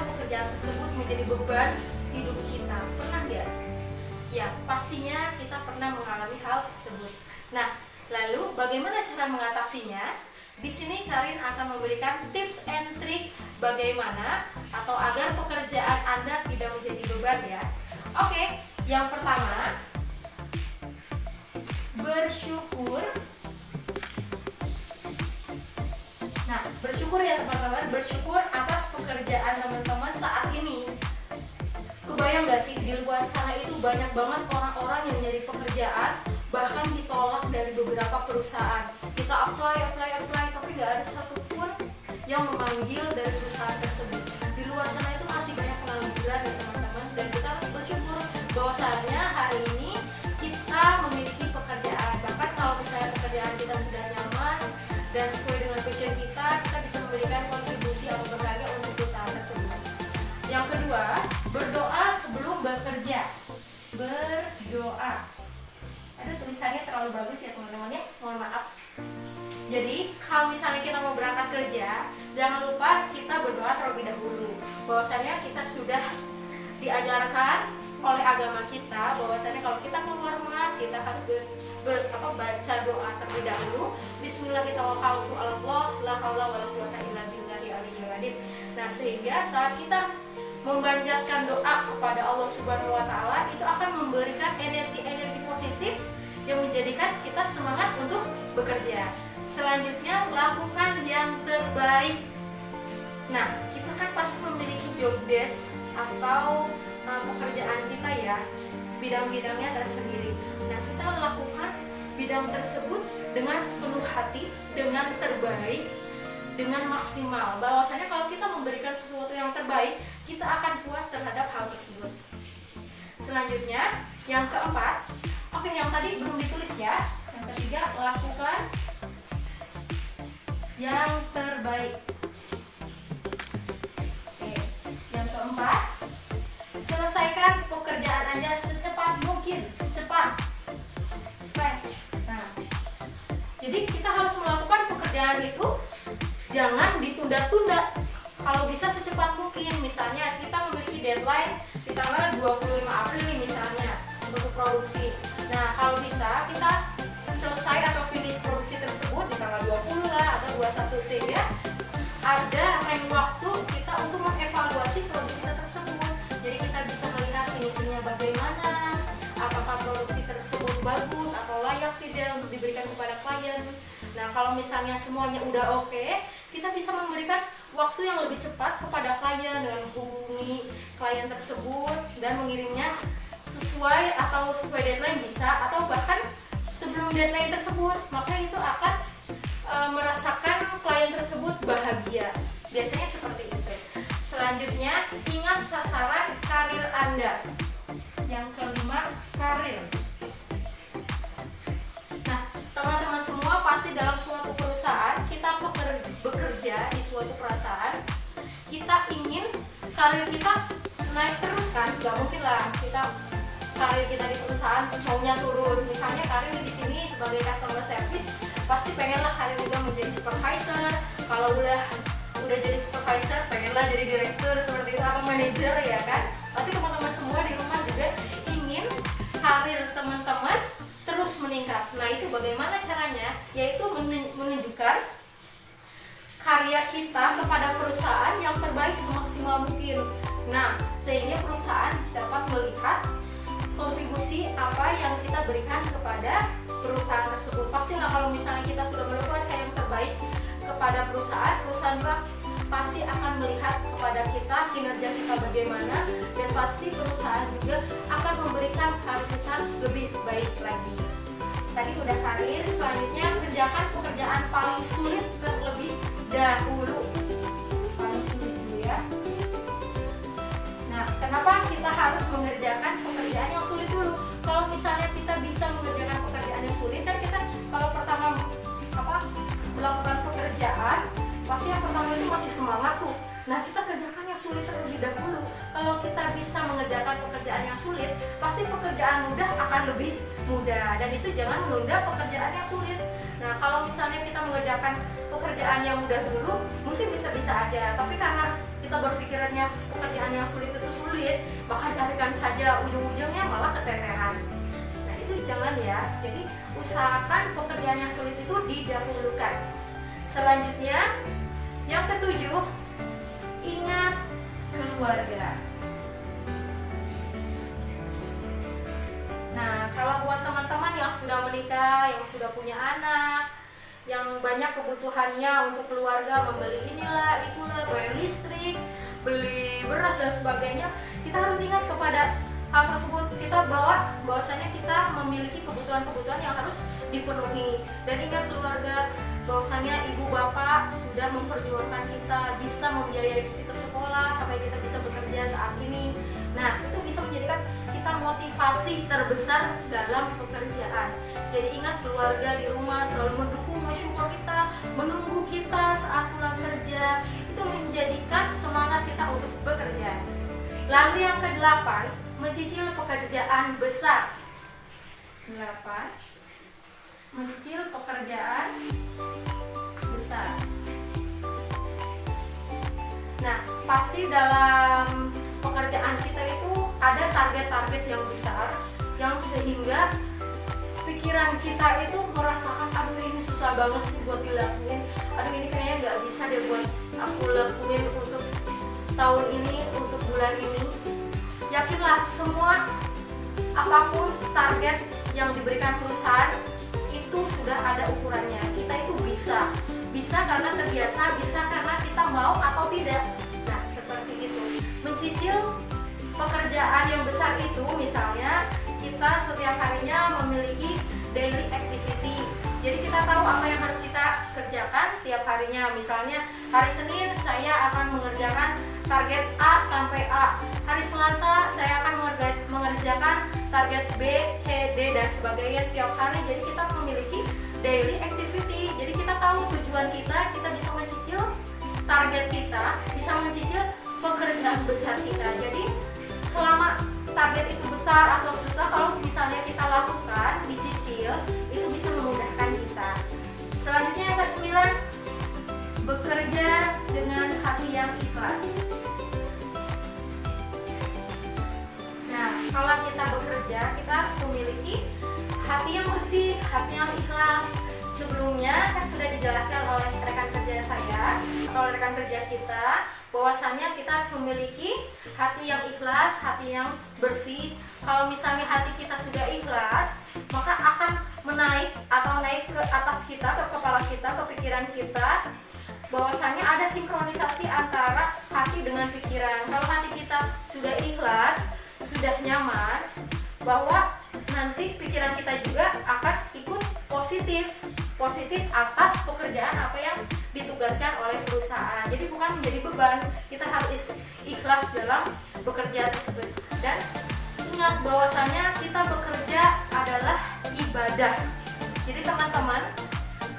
menjadikan pekerjaan tersebut menjadi beban hidup kita. Pernah nggak? Ya, pastinya kita pernah mengalami hal tersebut. Nah, lalu bagaimana cara mengatasinya? Di sini Karin akan memberikan tips and trik bagaimana atau agar pekerjaan Anda tidak menjadi beban ya. Oke, yang pertama, bersyukur. Nah, bersyukur ya teman-teman, bersyukur atas pekerjaan teman-teman saat ini. Kebayang gak sih di luar sana itu banyak banget orang-orang yang nyari pekerjaan, bahkan ditolak dari beberapa perusahaan. Kita apply, tapi gak ada satupun yang memanggil dari perusahaan tersebut. Di luar sana itu masih banyak pengangguran ya teman-teman, dan kita harus bersyukur bahwasannya hari ini kita memiliki pekerjaan. Bahkan kalau misalnya pekerjaan kita sudah nyaman dan sesuai dengan tujuan kita bisa memberikan kontribusi atau berharga untuk perusahaan tersebut. Yang kedua, berdoa sebelum bekerja. Berdoa. Ada tulisannya terlalu bagus ya teman-teman ya, mohon maaf. Jadi kalau misalnya kita mau berangkat kerja, jangan lupa kita berdoa terlebih dahulu. Bahwasanya kita sudah diajarkan oleh agama kita bahwasanya kalau kita keluar rumah kita harus baca doa terlebih dahulu. Bismillahirrahmanirrahim. La haula wala quwwata illa billahil aliyyil azim. Nah, sehingga saat kita memanjatkan doa kepada Allah Subhanahu wa taala itu akan memberikan energi positif yang menjadikan kita semangat untuk bekerja. Selanjutnya, lakukan yang terbaik. Nah, kita kan pasti memiliki job desk atau pekerjaan kita ya, bidang-bidangnya tersendiri. Nah, kita lakukan bidang tersebut dengan penuh hati, dengan terbaik, dengan maksimal. Bahwasanya kalau kita memberikan sesuatu yang terbaik, kita akan puas terhadap hal tersebut. Selanjutnya, yang keempat, yang tadi belum ditulis ya. Yang ketiga, lakukan yang terbaik. Yang keempat, selesaikan pekerjaan Anda secepat mungkin. Cepat, fast. Nah, jadi kita harus melakukan pekerjaan itu jangan ditunda-tunda. Kalau bisa secepat mungkin. Misalnya kita memiliki deadline di tanggal 25 April misalnya untuk produksi. Nah, kalau bisa kita selesai atau finish produksi tersebut di tanggal 20 lah atau 21, sehingga ada rentang waktu kita untuk mengevaluasi produk kita tersebut. Jadi kita bisa melihat finishingnya bagaimana, apakah produksi tersebut bagus atau layak tidak untuk diberikan kepada klien. Nah, kalau misalnya semuanya udah oke, kita bisa memberikan waktu yang lebih cepat kepada klien dengan menghubungi klien tersebut dan mengirimnya sesuai deadline bisa, atau bahkan sebelum deadline tersebut. Maka itu akan merasakan klien tersebut bahagia. Biasanya seperti itu. Selanjutnya, ingat sasaran karir Anda. Yang kelima, karir. Nah, teman-teman semua pasti dalam suatu perusahaan, kita bekerja di suatu perusahaan, kita ingin karir kita naik terus kan? Gak mungkin lah karir kita di perusahaan maunya turun. Misalnya karir di sini sebagai customer service, pasti pengenlah karir juga menjadi supervisor. Kalau udah jadi supervisor, pengenlah jadi direktur seperti itu atau manajer ya kan? Pasti teman-teman semua di rumah juga ingin karir teman-teman terus meningkat. Nah, itu bagaimana caranya? Yaitu menunjukkan karya kita kepada perusahaan yang terbaik semaksimal mungkin. Nah, sehingga perusahaan dapat melihat kontribusi apa yang kita berikan kepada perusahaan tersebut. Pastilah kalau misalnya kita sudah melakukan yang terbaik kepada perusahaan juga pasti akan melihat kepada kita kinerja kita bagaimana, dan pasti perusahaan juga akan memberikan karir kita lebih baik lagi. Tadi udah karir, selanjutnya kerjakan pekerjaan paling sulit terlebih dahulu. Paling sulit dulu ya. Nah, kenapa kita harus mengerjakan pekerjaan yang sulit dulu? Kalau misalnya kita bisa mengerjakan pekerjaan yang sulit, kan kita kalau pertama melakukan pekerjaan, pasti yang pertama itu masih semangat tuh. Nah, kita kerjakan yang sulit terlebih dahulu. Kalau kita bisa mengerjakan pekerjaan yang sulit, pasti pekerjaan mudah akan lebih mudah. Dan itu jangan menunda pekerjaan yang sulit. Nah, kalau misalnya kita mengerjakan pekerjaan yang mudah dulu, mungkin bisa-bisa aja. Tapi karena kita kita berpikirannya pekerjaan yang sulit itu sulit, maka carikan saja, ujung-ujungnya malah keteteran. Nah itu jangan ya. Jadi usahakan pekerjaan yang sulit itu didahulukan. Selanjutnya yang ketujuh, ingat keluarga. Nah, kalau buat teman-teman yang sudah menikah, yang sudah punya anak, yang banyak kebutuhannya untuk keluarga, membeli inilah, itulah, bayar listrik, beli beras dan sebagainya, kita harus ingat kepada hal tersebut. Kita bahwasanya kita memiliki kebutuhan-kebutuhan yang harus dipenuhi. Dan ingat keluarga, bahwasanya ibu bapak sudah memperjuangkan kita, bisa membiayai kita sekolah sampai kita bisa bekerja saat ini. Nah, itu bisa menjadikan kita motivasi terbesar dalam pekerjaan. Jadi ingat keluarga di rumah selalu mendukung, mensupport kita, menunggu kita saat pulang kerja. Itu menjadikan semangat kita untuk bekerja. Lalu yang ke-8, mencicil pekerjaan besar. 8. Mencicil pekerjaan besar. Nah, pasti dalam pekerjaan kita itu ada target-target yang besar, yang sehingga pikiran kita itu merasakan, aduh ini susah banget sih buat dilakuin, aduh ini kayaknya nggak bisa deh buat aku lakuin untuk tahun ini, untuk bulan ini. Yakinlah, semua apapun target yang diberikan perusahaan itu sudah ada ukurannya. Kita itu bisa karena terbiasa, bisa karena kita mau atau tidak. Nah seperti itu. Mencicil pekerjaan yang besar itu, misalnya kita setiap harinya memiliki daily activity. Jadi kita tahu apa yang harus kita kerjakan tiap harinya. Misalnya hari Senin saya akan mengerjakan target A sampai A. Hari Selasa saya akan mengerjakan target B, C, D dan sebagainya setiap hari. Jadi kita memiliki daily activity. Jadi kita tahu tujuan kita bisa mencicil target kita, bisa mencicil pekerjaan besar kita. Jadi selama target itu besar atau susah, kalau misalnya kita lakukan, dicicil, itu bisa memudahkan kita. Selanjutnya yang ke-9, bekerja dengan hati yang ikhlas. Nah, kalau kita bekerja, kita harus memiliki hati yang bersih, hati yang ikhlas. Sebelumnya kan sudah dijelaskan oleh rekan kerja saya atau rekan kerja kita, bahwasannya kita harus memiliki hati yang ikhlas, hati yang bersih. Kalau misalnya hati kita sudah ikhlas, maka akan naik ke atas kita, ke kepala kita, ke pikiran kita, bahwasannya ada sinkronisasi antara hati dengan pikiran. Kalau hati kita sudah ikhlas, sudah nyaman, bahwa nanti pikiran kita juga akan ikut positif atas pekerjaan apa yang ditugaskan oleh perusahaan. Jadi bukan menjadi beban, kita harus ikhlas dalam bekerja tersebut. Dan ingat bahwasannya kita bekerja adalah ibadah. Jadi teman-teman,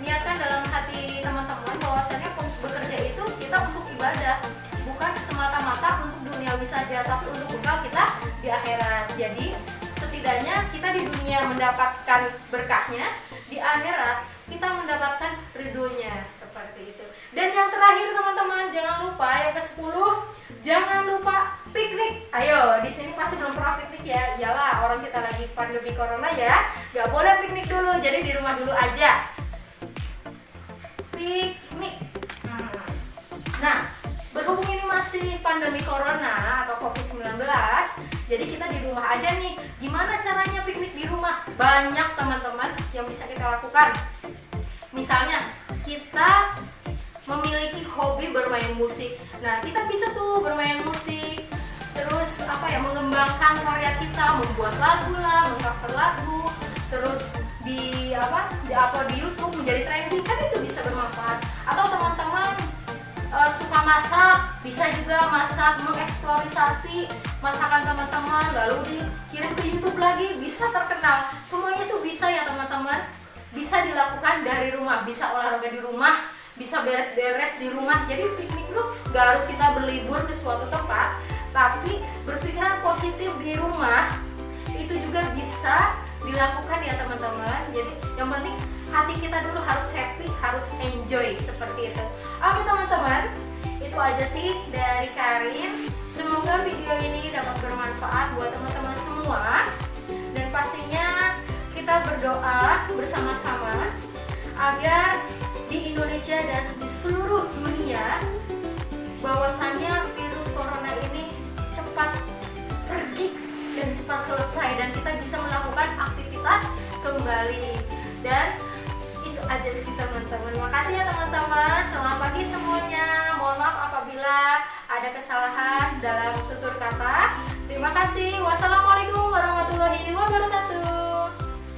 niatkan dalam hati teman-teman bahwasannya bekerja itu kita untuk ibadah, bukan semata-mata untuk duniawi saja, tapi untuk bekal kita di akhirat. Jadi setidaknya kita di dunia mendapatkan berkahnya, di akhirat kita mendapatkan ridhonya, seperti itu. Dan yang terakhir teman-teman, jangan lupa yang ke-10, jangan lupa piknik. Ayo, di sini pasti belum pernah piknik ya. Iyalah, orang kita lagi pandemi corona ya, nggak boleh piknik dulu, jadi di rumah dulu aja. Piknik. Nah, berhubung ini masih pandemi corona atau COVID-19, jadi kita di rumah aja nih. Gimana caranya piknik di rumah? Banyak teman-teman yang bisa kita lakukan. Misalnya kita memiliki hobi bermain musik. Nah, kita bisa tuh bermain musik. Terus mengembangkan karya kita, membuat lagu lah, mengcover lagu. Terus di-upload di YouTube menjadi trending, kan itu bisa bermanfaat. Atau teman-teman suka masak, bisa juga masak, mengeksplorasi masakan teman-teman, lalu dikirim ke YouTube lagi, bisa terkenal. Semuanya tuh bisa ya teman-teman, bisa dilakukan dari rumah, bisa olahraga di rumah, bisa beres-beres di rumah. Jadi piknik tuh gak harus kita berlibur ke suatu tempat, tapi berpikiran positif di rumah itu juga bisa dilakukan ya teman-teman. Jadi yang penting hati kita dulu harus happy, harus enjoy, seperti itu. Oke teman-teman, itu Itu aja sih dari Karin. Semoga video ini dapat bermanfaat buat teman-teman semua. Dan pastinya kita berdoa bersama-sama agar di Indonesia dan di seluruh dunia bahwasannya virus corona ini cepat pergi dan cepat selesai dan kita bisa melakukan aktivitas kembali. Dan itu aja sih teman-teman. Makasih ya teman-teman. Selamat pagi semuanya. Mohon maaf apabila ada kesalahan dalam tutur kata.